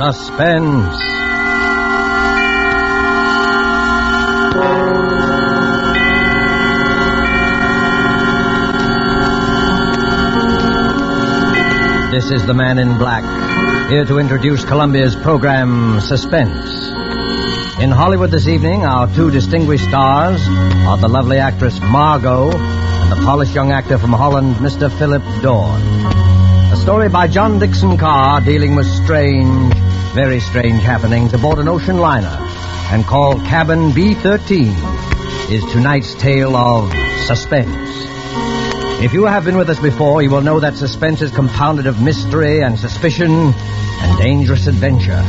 Suspense. This is the Man in Black, here to introduce Columbia's program, Suspense. In Hollywood this evening, our two distinguished stars are the lovely actress Margot and the polished young actor from Holland, Mr. Philip Dorn. A story by John Dixon Carr dealing with strange, very strange happenings aboard an ocean liner and called Cabin B-13 is tonight's tale of Suspense. If you have been with us before, you will know that Suspense is compounded of mystery and suspicion and dangerous adventure.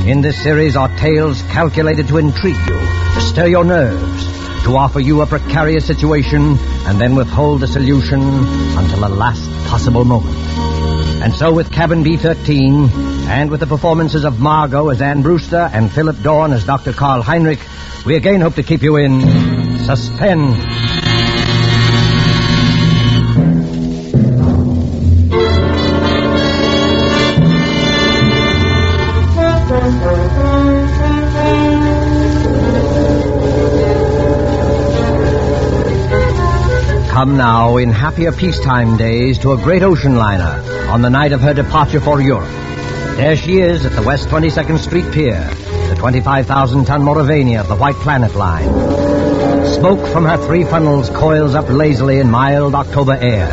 In this series are tales calculated to intrigue you, to stir your nerves, to offer you a precarious situation and then withhold the solution until the last possible moment. And so with Cabin B-13 and with the performances of Margot as Ann Brewster and Philip Dorn as Dr. Karl Heinrich, we again hope to keep you in suspense. Come now, in happier peacetime days, to a great ocean liner on the night of her departure for Europe. There she is at the West 22nd Street Pier, the 25,000-ton Mauravania of the White Planet Line. Smoke from her three funnels coils up lazily in mild October air.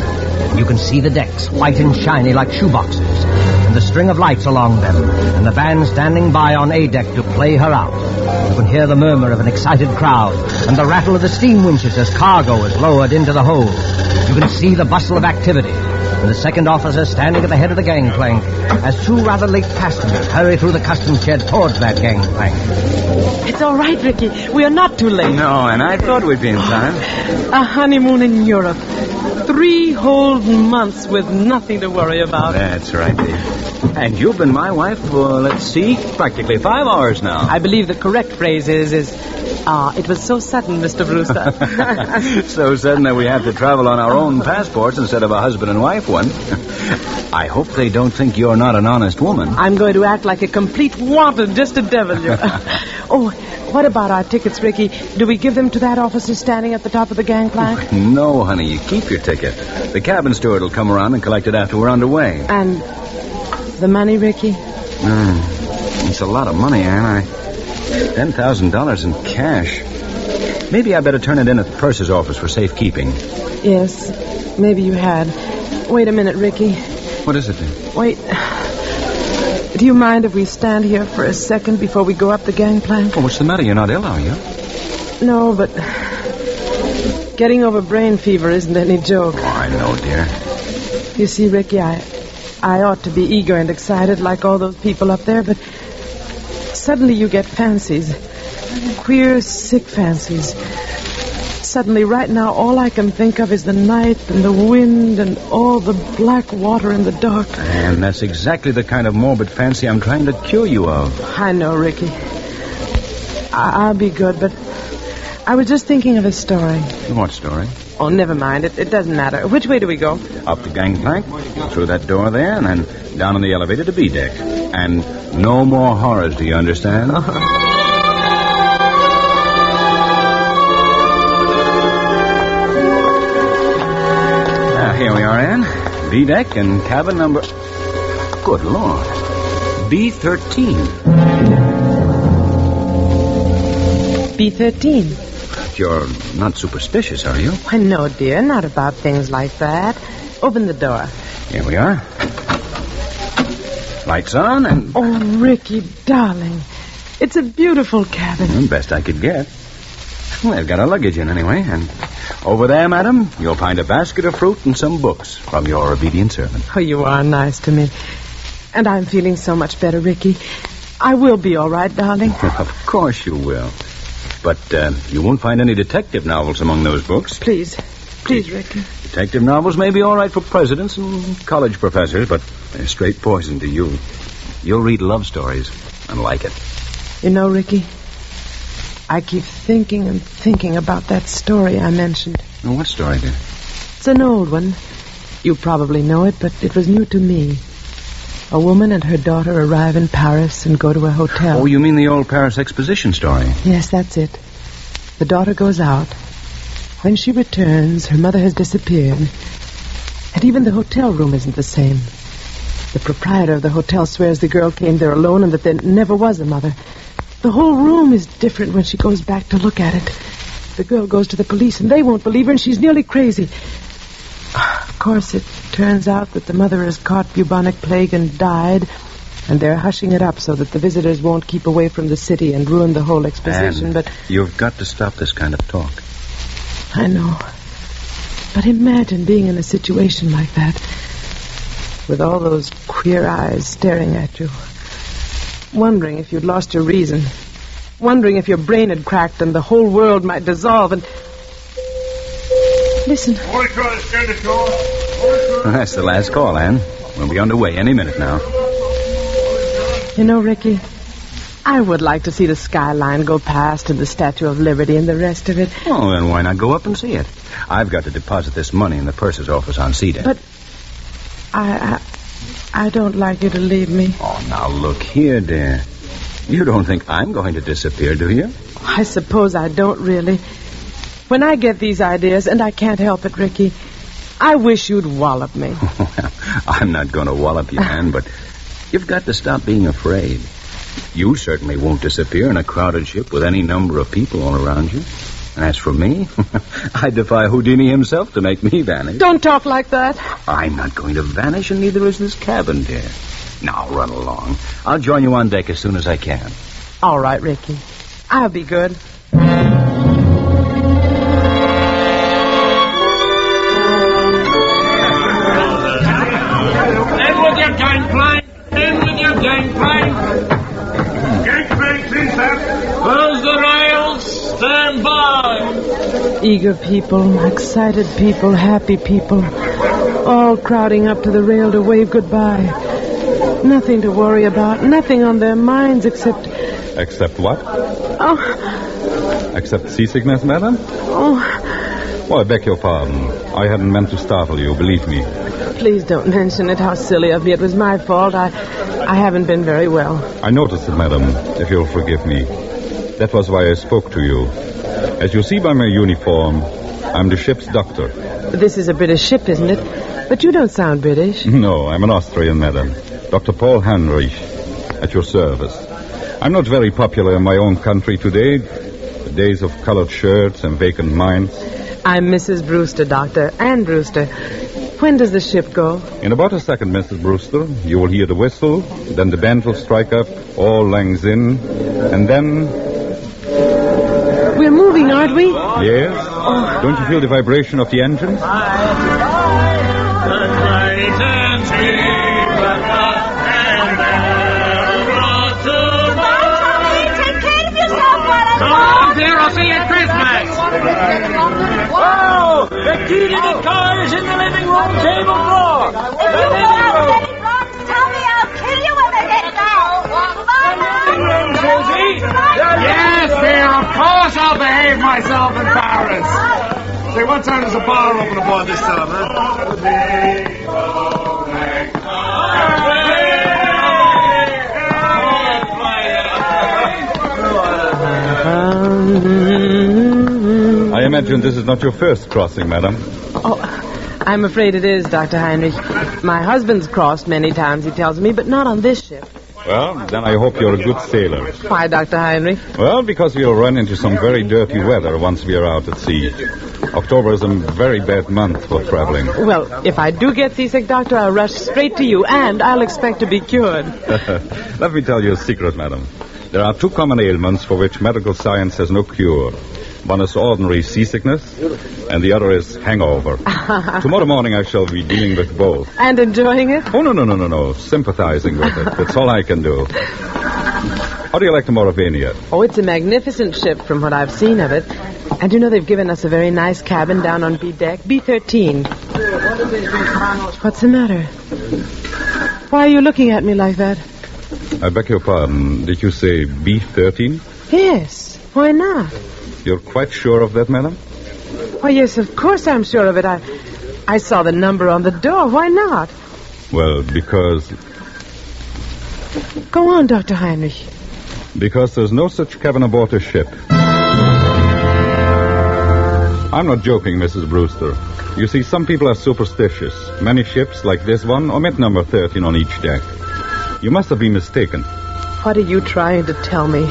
You can see the decks, white and shiny like shoeboxes, and the string of lights along them, and the band standing by on A deck to play her out. You can hear the murmur of an excited crowd and the rattle of the steam winches as cargo is lowered into the hold. You can see the bustle of activity and the second officer standing at the head of the gangplank as two rather late passengers hurry through the customs shed towards that gangplank. It's all right, Ricky. We are not too late. No, and I thought we'd be in time. A honeymoon in Europe. 3 whole months with nothing to worry about. That's right, dear. And you've been my wife for, let's see, practically 5 hours now. I believe the correct phrase is it was so sudden, Mr. Brewster. So sudden that we have to travel on our own passports instead of a husband and wife one. I hope they don't think you're not an honest woman. I'm going to act like a complete wanton just to devil you. Oh, what about our tickets, Ricky? Do we give them to that officer standing at the top of the gangplank? No, honey, you keep your ticket. The cabin steward will come around and collect it after we're underway. And the money, Ricky? It's a lot of money, Ann. $10,000 in cash. Maybe I better turn it in at the purser's office for safekeeping. Yes, maybe you had. Wait a minute, Ricky. What is it, then? Wait. Do you mind if we stand here for a second before we go up the gangplank? Oh, what's the matter? You're not ill, are you? No, but getting over brain fever isn't any joke. Oh, I know, dear. You see, Ricky, I ought to be eager and excited like all those people up there, but suddenly you get fancies. Queer, sick fancies. Suddenly, right now, all I can think of is the night and the wind and all the black water in the dark. And that's exactly the kind of morbid fancy I'm trying to cure you of. I know, Ricky. I'll be good, but I was just thinking of a story. What story? Oh, never mind. It doesn't matter. Which way do we go? Up the gangplank, through that door there, and then down on the elevator to B deck. And no more horrors, do you understand? Here we are, Ann. B deck and cabin number... Good Lord. B-13. B-13. You're not superstitious, are you? I know, dear. Not about things like that. Open the door. Here we are. Lights on and... Oh, Ricky, darling. It's a beautiful cabin. Best I could get. Well, they've got our luggage in anyway, and... Over there, madam, you'll find a basket of fruit and some books from your obedient servant. Oh, you are nice to me. And I'm feeling so much better, Ricky. I will be all right, darling. Of course you will. But you won't find any detective novels among those books. Please, Ricky. Detective novels may be all right for presidents and college professors, but they're straight poison to you. You'll read love stories and like it. You know, Ricky, I keep thinking and thinking about that story I mentioned. Well, what story, dear? It's an old one. You probably know it, but it was new to me. A woman and her daughter arrive in Paris and go to a hotel. Oh, you mean the old Paris exposition story? Yes, that's it. The daughter goes out. When she returns, her mother has disappeared. And even the hotel room isn't the same. The proprietor of the hotel swears the girl came there alone and that there never was a mother. The whole room is different when she goes back to look at it. The girl goes to the police and they won't believe her and she's nearly crazy. Of course, it turns out that the mother has caught bubonic plague and died, and they're hushing it up so that the visitors won't keep away from the city and ruin the whole exposition, Anne, but... you've got to stop this kind of talk. I know. But imagine being in a situation like that, with all those queer eyes staring at you, wondering if you'd lost your reason, wondering if your brain had cracked and the whole world might dissolve, and... Listen. That's the last call, Anne. We'll be underway any minute now. You know, Ricky, I would like to see the skyline go past and the Statue of Liberty and the rest of it. Oh, then why not go up and see it? I've got to deposit this money in the purser's office on C-Deck. But I don't like you to leave me. Oh, now look here, dear. You don't think I'm going to disappear, do you? I suppose I don't really. When I get these ideas, and I can't help it, Ricky, I wish you'd wallop me. Well, I'm not going to wallop you, Anne, but you've got to stop being afraid. You certainly won't disappear in a crowded ship with any number of people all around you. And as for me, I defy Houdini himself to make me vanish. Don't talk like that. I'm not going to vanish, and neither is this cabin, dear. Now, run along. I'll join you on deck as soon as I can. All right, Ricky. I'll be good. Close the rails. Stand by. Eager people, excited people, happy people, all crowding up to the rail to wave goodbye. Nothing to worry about, nothing on their minds except... Except what? Oh. Except seasickness, madam? Oh. Well, I beg your pardon. I hadn't meant to startle you, believe me. Please don't mention it. How silly of me. It was my fault. I haven't been very well. I noticed it, madam, if you'll forgive me. That was why I spoke to you. As you see by my uniform, I'm the ship's doctor. This is a British ship, isn't it? But you don't sound British. No, I'm an Austrian, madam. Dr. Paul Heinrich, at your service. I'm not very popular in my own country today. The days of colored shirts and vacant minds. I'm Mrs. Brewster, Doctor. Ann Brewster. When does the ship go? In about a second, Mrs. Brewster. You will hear the whistle, then the band will strike up, all langs in, and then... We're moving, aren't we? Yes? Oh. Don't you feel the vibration of the engines? I'll see you at Christmas. Whoa! The key to the car is in the living room table drawer. If you go out with any problems, tell me. I'll kill you when they get back. Yes, dear, of course I'll behave myself in Paris. Say, what time does the bar open aboard this time, I imagine this is not your first crossing, madam. Oh, I'm afraid it is, Dr. Heinrich. My husband's crossed many times, he tells me, but not on this ship. Well, then I hope you're a good sailor. Why, Dr. Heinrich? Well, because we'll run into some very dirty weather once we are out at sea. October is a very bad month for traveling. Well, if I do get seasick, Doctor, I'll rush straight to you, and I'll expect to be cured. Let me tell you a secret, madam. There are two common ailments for which medical science has no cure. One is ordinary seasickness, and the other is hangover. Tomorrow morning I shall be dealing with both. And enjoying it? Oh, no. Sympathizing with it. That's all I can do. How do you like the Mauravania? Oh, it's a magnificent ship from what I've seen of it. And you know they've given us a very nice cabin down on B deck, B-13. What's the matter? Why are you looking at me like that? I beg your pardon. Did you say B-13? Yes. Why not? You're quite sure of that, madam? Why, yes, of course I'm sure of it. I saw the number on the door. Why not? Well, because Go on, Dr. Heinrich. Because there's no such cabin aboard a ship. I'm not joking, Mrs. Brewster. You see, some people are superstitious. Many ships, like this one, omit number 13 on each deck. You must have been mistaken. What are you trying to tell me?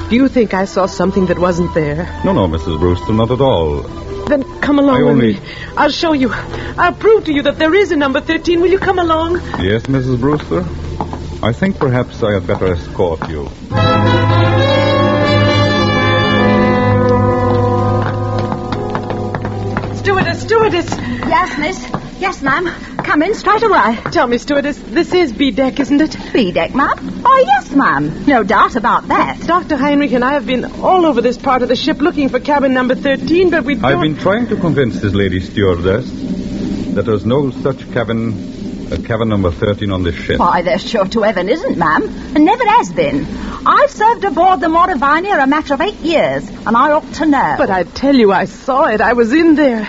Do you think I saw something that wasn't there? No, Mrs. Brewster, not at all. Then come along with me. I'll show you. I'll prove to you that there is a number 13. Will you come along? Yes, Mrs. Brewster. I think perhaps I had better escort you. Stewardess. Yes, miss. Yes, ma'am. Come in straight away. Tell me, stewardess, this is B-deck, isn't it? B-deck, ma'am? Oh, yes, ma'am. No doubt about that. Dr. Heinrich and I have been all over this part of the ship looking for cabin number 13, but we don't... I've been trying to convince this lady stewardess that there's no such cabin number 13 on this ship. Why, there sure to heaven isn't, ma'am. And never has been. I've served aboard the Mauravania a matter of 8 years, and I ought to know. But I tell you, I saw it. I was in there.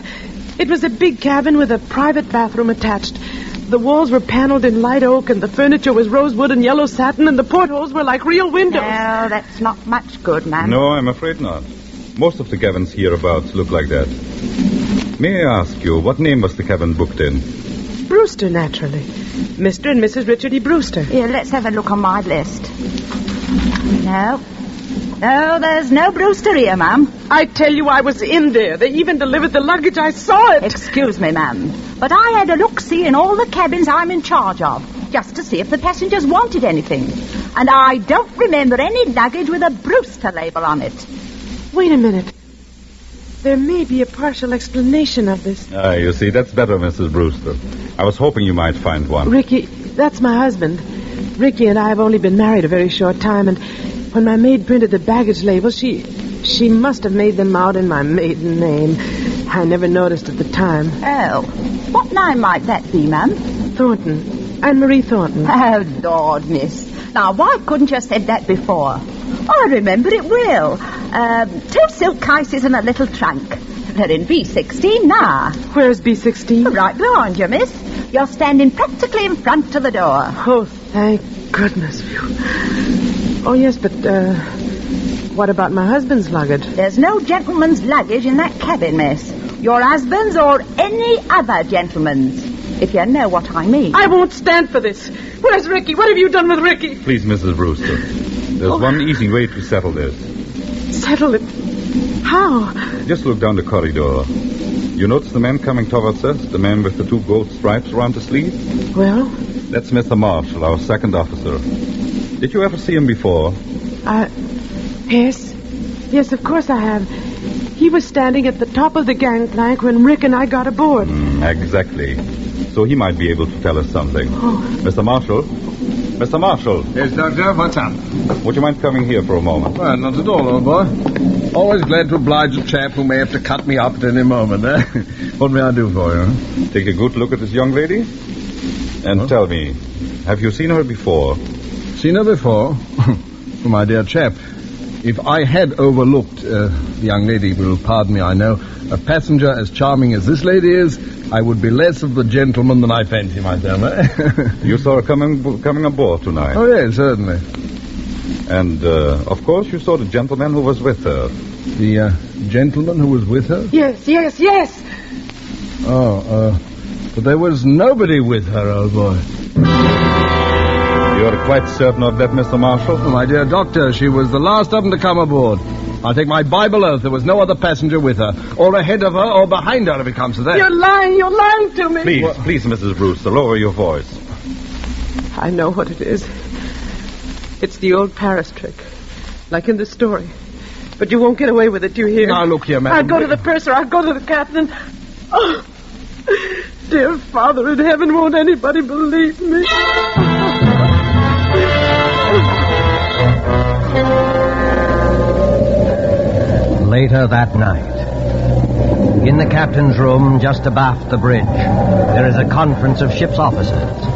It was a big cabin with a private bathroom attached. The walls were paneled in light oak, and the furniture was rosewood and yellow satin, and the portholes were like real windows. No, that's not much good, ma'am. No, I'm afraid not. Most of the cabins hereabouts look like that. May I ask you, what name was the cabin booked in? Brewster, naturally. Mr. and Mrs. Richard E. Brewster. Here, let's have a look on my list. No, there's no Brewster here, ma'am. I tell you, I was in there. They even delivered the luggage. I saw it. Excuse me, ma'am, but I had a look-see in all the cabins I'm in charge of, just to see if the passengers wanted anything. And I don't remember any luggage with a Brewster label on it. Wait a minute. There may be a partial explanation of this. You see, that's better, Mrs. Brewster. I was hoping you might find one. Ricky, that's my husband. Ricky and I have only been married a very short time, and when my maid printed the baggage labels, she must have made them out in my maiden name. I never noticed at the time. Oh, what name might that be, ma'am? Thornton. Anne-Marie Thornton. Oh, Lord, miss. Now, why couldn't you have said that before? I remember it well. 2 silk cases and a little trunk. They're in B-16 now. Where's B-16? Right behind you, miss. You're standing practically in front of the door. Oh, thank goodness. Oh, yes, but, what about my husband's luggage? There's no gentleman's luggage in that cabin, miss. Your husband's or any other gentleman's, if you know what I mean. I won't stand for this. Where's Ricky? What have you done with Ricky? Please, Mrs. Brewster. There's one easy way to settle this. Settle it? How? Just look down the corridor. You notice the man coming towards us? The man with the 2 gold stripes around his sleeve? Well? That's Mr. Marshall, our second officer. Did you ever see him before? Yes. Yes, of course I have. He was standing at the top of the gangplank when Rick and I got aboard. Exactly. So he might be able to tell us something. Oh. Mr. Marshall? Mr. Marshall? Yes, Doctor, what's up? Would you mind coming here for a moment? Well, not at all, old boy. Always glad to oblige a chap who may have to cut me up at any moment, eh? What may I do for you? Take a good look at this young lady. And tell me, have you seen her before? Seen her before? Well, my dear chap, if I had overlooked, the young lady will pardon me, I know, a passenger as charming as this lady is, I would be less of the gentleman than I fancy myself, eh? You saw her coming aboard tonight? Oh, yes, certainly. And, of course, you saw the gentleman who was with her. The gentleman who was with her? Yes. Oh, but there was nobody with her, old boy. You're quite certain of that, Mr. Marshall? Oh, my dear doctor, she was the last of them to come aboard. I'll take my Bible oath there was no other passenger with her, or ahead of her, or behind her if it comes to that. You're lying to me. Please, Mrs. Brewster, lower your voice. I know what it is. It's the old Paris trick, like in the story. But you won't get away with it, you hear? Now, look here, madam. I'll go to the purser, I'll go to the captain. Oh, dear Father in heaven, won't anybody believe me? Later that night, in the captain's room just abaft the bridge, there is a conference of ship's officers.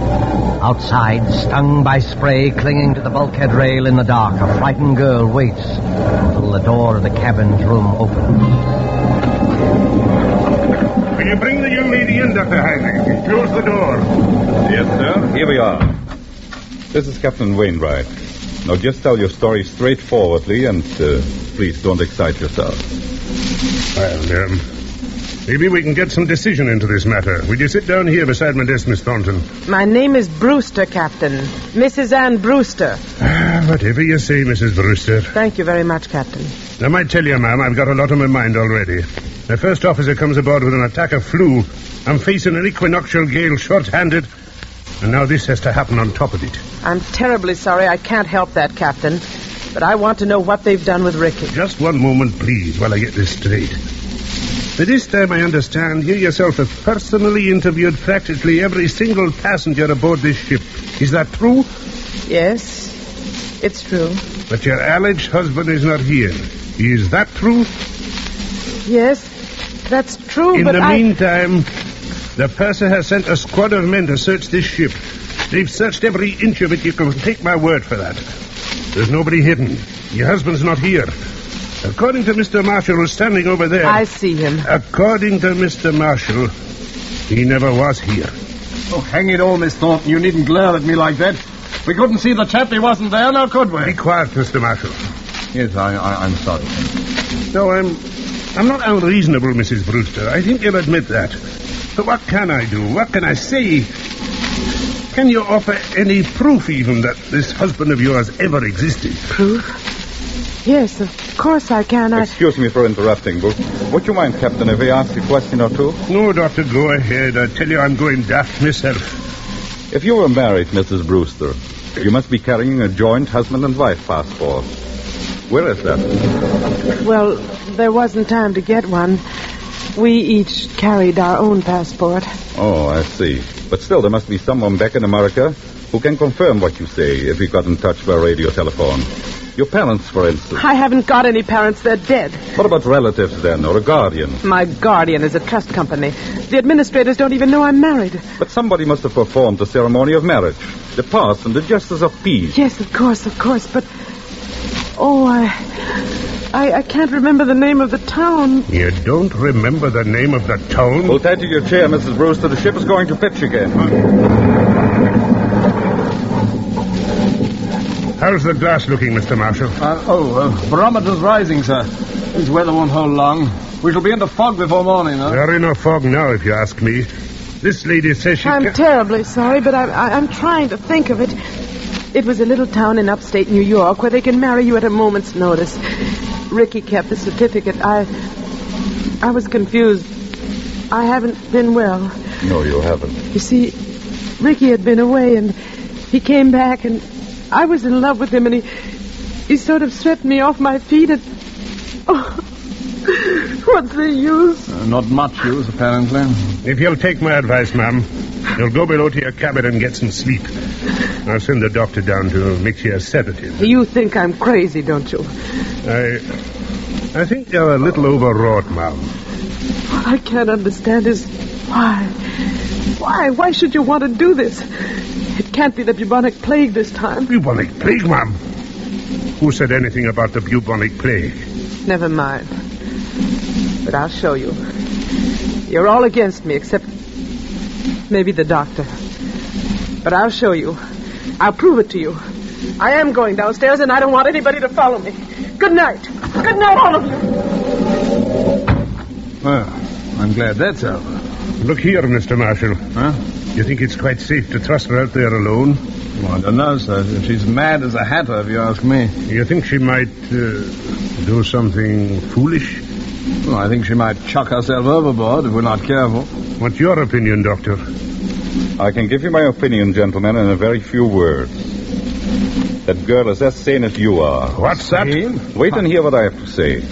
Outside, stung by spray clinging to the bulkhead rail in the dark, a frightened girl waits until the door of the cabin's room opens. Will you bring the young lady in, Dr. Heinrich? Close the door. Yes, sir. Here we are. This is Captain Wainwright. Now, just tell your story straightforwardly, and please don't excite yourself. Well, maybe we can get some decision into this matter. Will you sit down here beside my desk, Miss Thornton? My name is Brewster, Captain. Mrs. Ann Brewster. Whatever you say, Mrs. Brewster. Thank you very much, Captain. I might tell you, ma'am, I've got a lot on my mind already. The first officer comes aboard with an attack of flu. I'm facing an equinoctial gale short-handed, and now this has to happen on top of it. I'm terribly sorry I can't help that, Captain. But I want to know what they've done with Ricky. Just one moment, please, while I get this straight. By this time, I understand, you yourself have personally interviewed practically every single passenger aboard this ship. Is that true? Yes, it's true. But your alleged husband is not here. Is that true? Yes, that's true, In but the meantime, the purser has sent a squad of men to search this ship. They've searched every inch of it. You can take my word for that. There's nobody hidden. Your husband's not here. According to Mr. Marshall, who's standing over there... I see him. According to Mr. Marshall, he never was here. Oh, hang it all, Miss Thornton. You needn't glare at me like that. We couldn't see the chap. He wasn't there, now could we? Be quiet, Mr. Marshall. Yes, I'm sorry. No, I'm not unreasonable, Mrs. Brewster. I think you'll admit that. But what can I do? What can I say? Can you offer any proof, even, that this husband of yours ever existed? Proof? Yes, of course I can. Excuse me for interrupting, but would you mind, Captain, if we ask a question or two? No, Doctor, go ahead. I tell you, I'm going daft myself. If you were married, Mrs. Brewster, you must be carrying a joint husband and wife passport. Where is that? Well, there wasn't time to get one. We each carried our own passport. Oh, I see. But still, there must be someone back in America who can confirm what you say if we got in touch by radio telephone. Your parents, for instance. I haven't got any parents. They're dead. What about relatives, then, or a guardian? My guardian is a trust company. The administrators don't even know I'm married. But somebody must have performed the ceremony of marriage. The parson, the justice of peace. Yes, of course. But... Oh, I can't remember the name of the town. You don't remember the name of the town? Hold tight to your chair, Mrs. Brewster. The ship is going to pitch again. How's the glass looking, Mr. Marshall? Barometer's rising, sir. This weather won't hold long. We shall be in the fog before morning, huh? We're in a fog now, if you ask me. This lady says she... I'm terribly sorry, but I'm trying to think of it. It was a little town in upstate New York where they can marry you at a moment's notice. Ricky kept the certificate. I was confused. I haven't been well. No, you haven't. You see, Ricky had been away, and he came back, and I was in love with him, and he sort of swept me off my feet, and... Oh, what's the use? Not much use, apparently. If you'll take my advice, ma'am, you'll go below to your cabin and get some sleep. I'll send the doctor down to mix you a sedative. You think I'm crazy, don't you? I think you're a little overwrought, ma'am. What I can't understand is why. Why should you want to do this? It can't be the bubonic plague this time. Bubonic plague, ma'am? Who said anything about the bubonic plague? Never mind. But I'll show you. You're all against me, except maybe the doctor. But I'll show you. I'll prove it to you. I am going downstairs, and I don't want anybody to follow me. Good night. Good night, all of you. Well, I'm glad that's over. Look here, Mr. Marshall. Huh? You think it's quite safe to trust her out there alone? Well, I don't know, sir. She's mad as a hatter, if you ask me. You think she might do something foolish? Well, I think she might chuck herself overboard if we're not careful. What's your opinion, Doctor? I can give you my opinion, gentlemen, in a very few words. That girl is as sane as you are. What's that? Wait and hear what I have to say.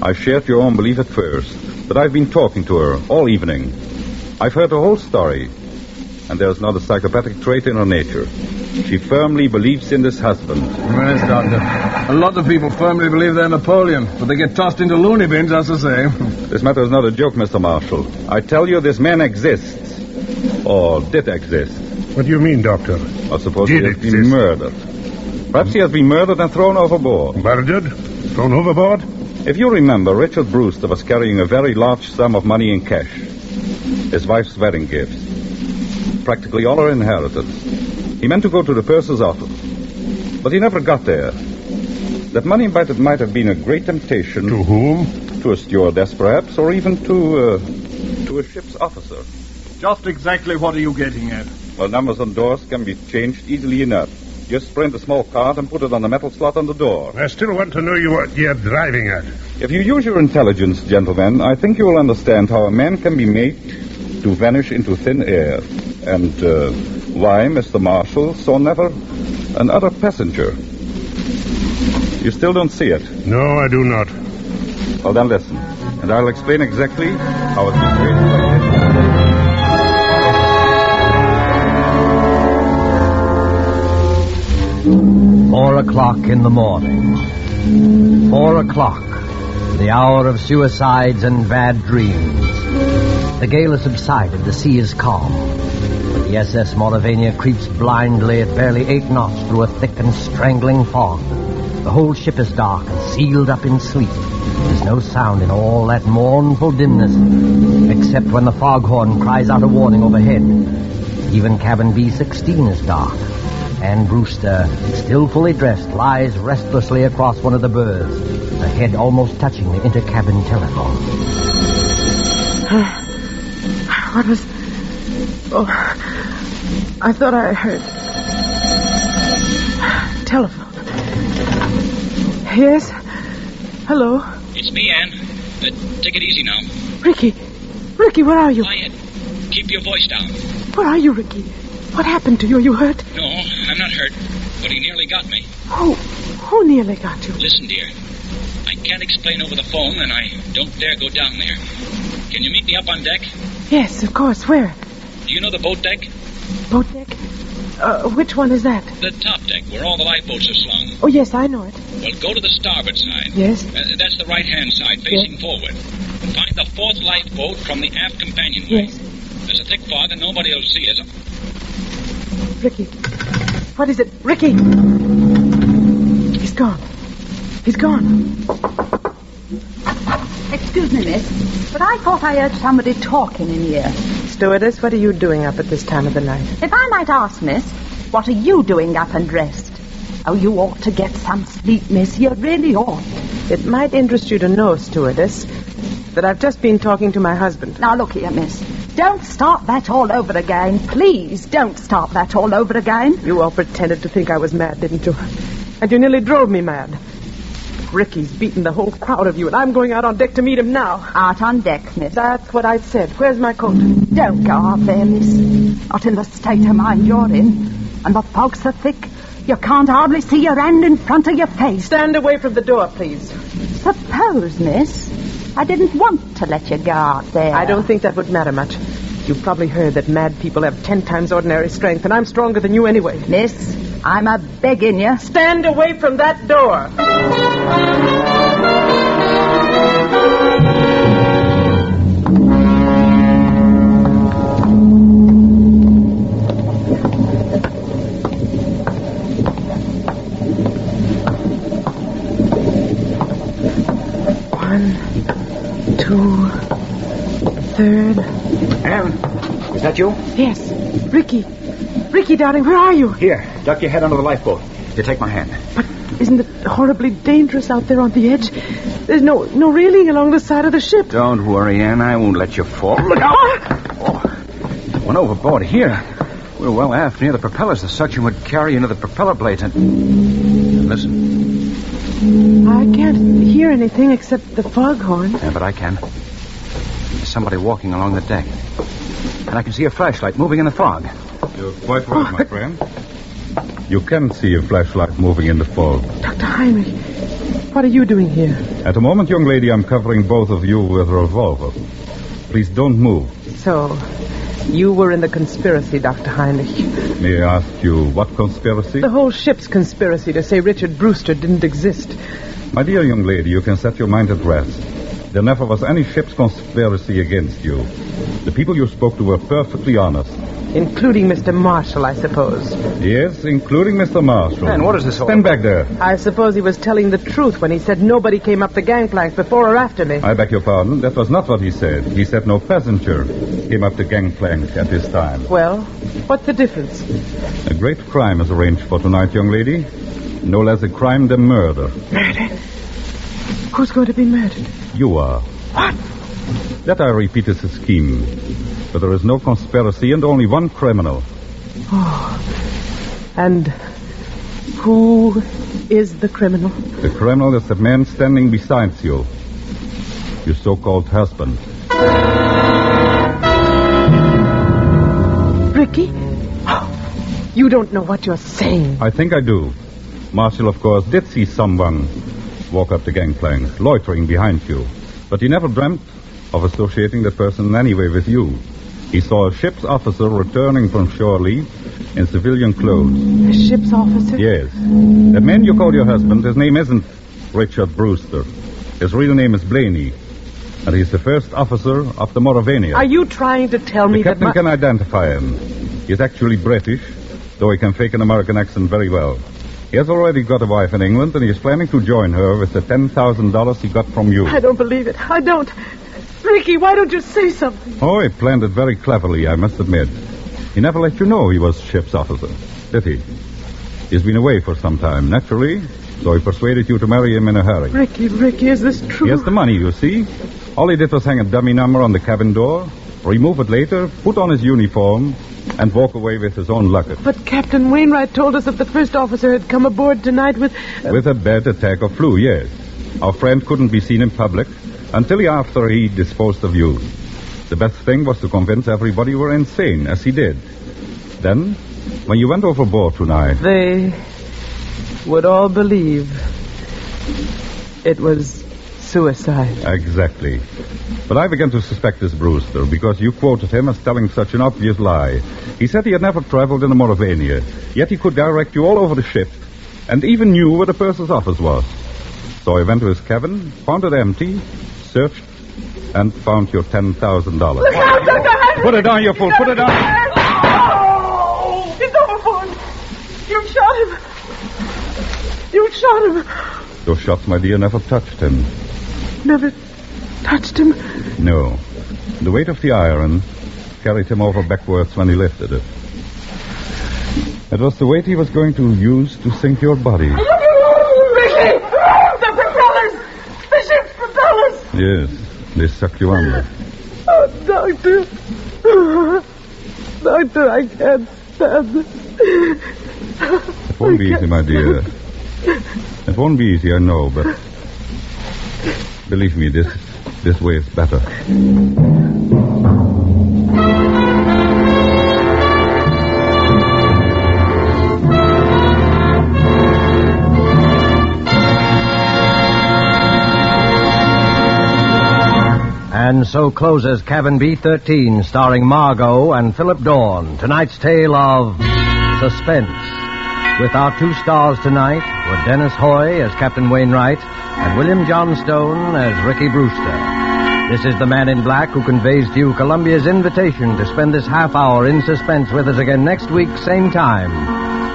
I shared your own belief at first, but I've been talking to her all evening. I've heard the whole story, and there's not a psychopathic trait in her nature. She firmly believes in this husband. Yes, Doctor. A lot of people firmly believe they're Napoleon, but they get tossed into loony bins, that's the same. This matter is not a joke, Mr. Marshall. I tell you, this man exists. Or did exist. What do you mean, Doctor? I suppose he has been murdered. Perhaps he has been murdered and thrown overboard. Murdered? Thrown overboard? If you remember, Richard Brewster was carrying a very large sum of money in cash. His wife's wedding gifts. Practically all her inheritance. He meant to go to the purser's office, but he never got there. That money might have been a great temptation. To whom? To a stewardess, perhaps, or even to a ship's officer. Just exactly what are you getting at? Well, numbers on doors can be changed easily enough. Just print a small card and put it on the metal slot on the door. I still want to know what you're driving at. If you use your intelligence, gentlemen, I think you will understand how a man can be made to vanish into thin air. And why Mr. Marshall saw never another passenger. You still don't see it? No, I do not. Well, then listen, and I'll explain exactly how it became like this. 4 o'clock in the morning. 4 o'clock, the hour of suicides and bad dreams. The gale has subsided, the sea is calm. But the SS Mauravania creeps blindly at barely 8 knots through a thick and strangling fog. The whole ship is dark and sealed up in sleep. There's no sound in all that mournful dimness, except when the foghorn cries out a warning overhead. Even cabin B-13 is dark. And Brewster, still fully dressed, lies restlessly across one of the berths, her head almost touching the intercabin telephone. What was... Oh, I thought I heard... Telephone. Yes? Hello? It's me, Ann. Take it easy now. Ricky! Ricky, where are you? Quiet. Keep your voice down. Where are you, Ricky? What happened to you? Are you hurt? No, I'm not hurt, but he nearly got me. Who nearly got you? Listen, dear. I can't explain over the phone, and I don't dare go down there. Can you meet me up on deck? Yes, of course. Where? Do you know the boat deck? Boat deck? Which one is that? The top deck, where all the lifeboats are slung. Oh, yes, I know it. Well, go to the starboard side. Yes? That's the right-hand side, facing forward. Find the 4th lifeboat from the aft companionway. Yes. There's a thick fog, and nobody will see us. Ricky. What is it? Ricky! He's gone. He's gone. Excuse me, miss, but I thought I heard somebody talking in here. Stewardess, what are you doing up at this time of the night? If I might ask, miss, what are you doing up and dressed? Oh, you ought to get some sleep, miss. You really ought. It might interest you to know, stewardess, that I've just been talking to my husband. Now, look here, miss. Don't start that all over again. Please don't start that all over again. You all pretended to think I was mad, didn't you? And you nearly drove me mad. Ricky's beaten the whole crowd of you, and I'm going out on deck to meet him now. Out on deck, miss. That's what I said. Where's my coat? Don't go out there, miss. Not in the state of mind you're in. And the fog's so thick, you can't hardly see your hand in front of your face. Stand away from the door, please. Suppose, miss, I didn't want to let you go out there. I don't think that would matter much. You've probably heard that mad people have 10 times ordinary strength, and I'm stronger than you anyway. Miss, I'm a-begging you. Stand away from that door. 1, 2, 3rd. Anne, is that you? Yes. Ricky. Ricky, darling, where are you? Here, duck your head under the lifeboat. You take my hand. But isn't it horribly dangerous out there on the edge? There's no railing along the side of the ship. Don't worry, Anne. I won't let you fall. Look out! Oh, went overboard here. We're well aft near the propellers. The suction would carry into the propeller blades and... Listen. I can't hear anything except the foghorn. Yeah, but I can. There's somebody walking along the deck. And I can see a flashlight moving in the fog. You're quite right, my friend. You can see a flashlight moving in the fog. Dr. Heinrich, what are you doing here? At the moment, young lady, I'm covering both of you with a revolver. Please don't move. So, you were in the conspiracy, Dr. Heinrich. May I ask you what conspiracy? The whole ship's conspiracy to say Richard Brewster didn't exist. My dear young lady, you can set your mind at rest. There never was any ship's conspiracy against you. The people you spoke to were perfectly honest. Including Mr. Marshall, I suppose. Yes, including Mr. Marshall. Man, what is this all Stand back there. I suppose he was telling the truth when he said nobody came up the gangplank before or after me. I beg your pardon. That was not what he said. He said no passenger came up the gangplank at this time. Well, what's the difference? A great crime is arranged for tonight, young lady. No less a crime than murder. Murder? Who's going to be murdered? You are. What? That, I repeat, is a scheme. But there is no conspiracy and only one criminal. Oh. And who is the criminal? The criminal is the man standing beside you. Your so-called husband. Ricky? Oh, you don't know what you're saying. I think I do. Marshall, of course, did see someone walk up the gangplank, loitering behind you. But he never dreamt of associating the person in any way with you. He saw a ship's officer returning from shore leave in civilian clothes. A ship's officer? Yes. That man you call your husband, his name isn't Richard Brewster. His real name is Blaney. And he's the first officer of the Mauravania. Are you trying to tell me that... The captain can identify him. He's actually British, though he can fake an American accent very well. He has already got a wife in England, and he is planning to join her with the $10,000 he got from you. I don't believe it. I don't. Ricky, why don't you say something? Oh, he planned it very cleverly, I must admit. He never let you know he was ship's officer, did he? He's been away for some time, naturally, so he persuaded you to marry him in a hurry. Ricky, is this true? He has the money, you see. All he did was hang a dummy number on the cabin door, remove it later, put on his uniform, and walk away with his own luggage. But Captain Wainwright told us that the first officer had come aboard tonight with... With a bad attack of flu, yes. Our friend couldn't be seen in public until after he disposed of you. The best thing was to convince everybody you were insane, as he did. Then, when you went overboard tonight... They would all believe it was suicide. Exactly. But I began to suspect this Brewster because you quoted him as telling such an obvious lie. He said he had never traveled in the Mauravania, yet he could direct you all over the ship and even knew where the purser's office was. So I went to his cabin, found it empty, searched, and found your $10,000. Look out! Put it down, you fool! Put it down! Oh! He's overboard! You shot him! You shot him! Those shots, my dear, never touched him. Never touched him? No. The weight of the iron carried him over backwards when he lifted it. It was the weight he was going to use to sink your body. Ricky! The propellers! The ship's propellers! Yes, they suck you under. Oh, Doctor. Doctor, I can't stand it. It won't be easy, my dear. It won't be easy, I know, but believe me, this way is better. And so closes Cabin B-13, starring Margot and Philip Dorn. Tonight's tale of Suspense. With our two stars tonight were Dennis Hoy as Captain Wainwright and William Johnstone as Ricky Brewster. This is the Man in Black who conveys to you Columbia's invitation to spend this half hour in suspense with us again next week, same time,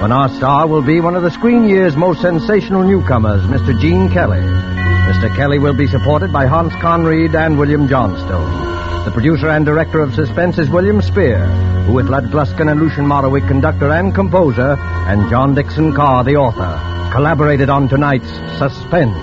when our star will be one of the screen year's most sensational newcomers, Mr. Gene Kelly. Mr. Kelly will be supported by Hans Conried and William Johnstone. The producer and director of Suspense is William Spear, who with Lud Gluskin and Lucian Morawick, conductor and composer, and John Dixon Carr, the author, collaborated on tonight's Suspense.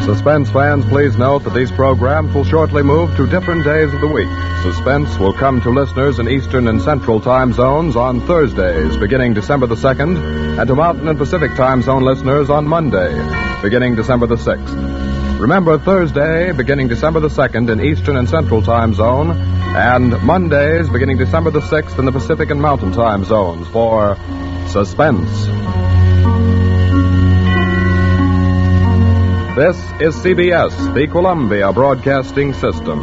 Suspense fans, please note that these programs will shortly move to different days of the week. Suspense will come to listeners in Eastern and Central time zones on Thursdays, beginning December the 2nd, and to Mountain and Pacific time zone listeners on Monday, beginning December the 6th. Remember, Thursday, beginning December the 2nd in Eastern and Central time zone, and Mondays, beginning December the 6th in the Pacific and Mountain time zones for Suspense. This is CBS, the Columbia Broadcasting System.